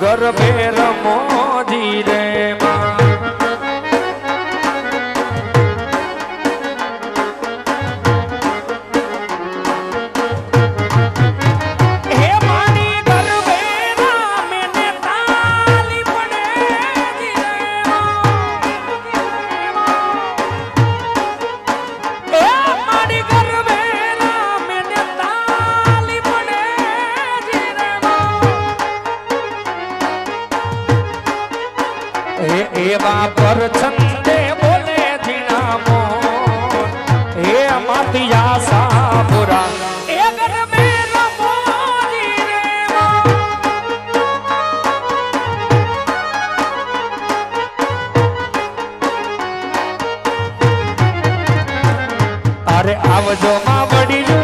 ગરબે રમોજી રે એવા પર છંદે બોલે જીણામો હે માતિયા સાપુરા એ ગરબે રમોજી રે અરે આવજો માં વડી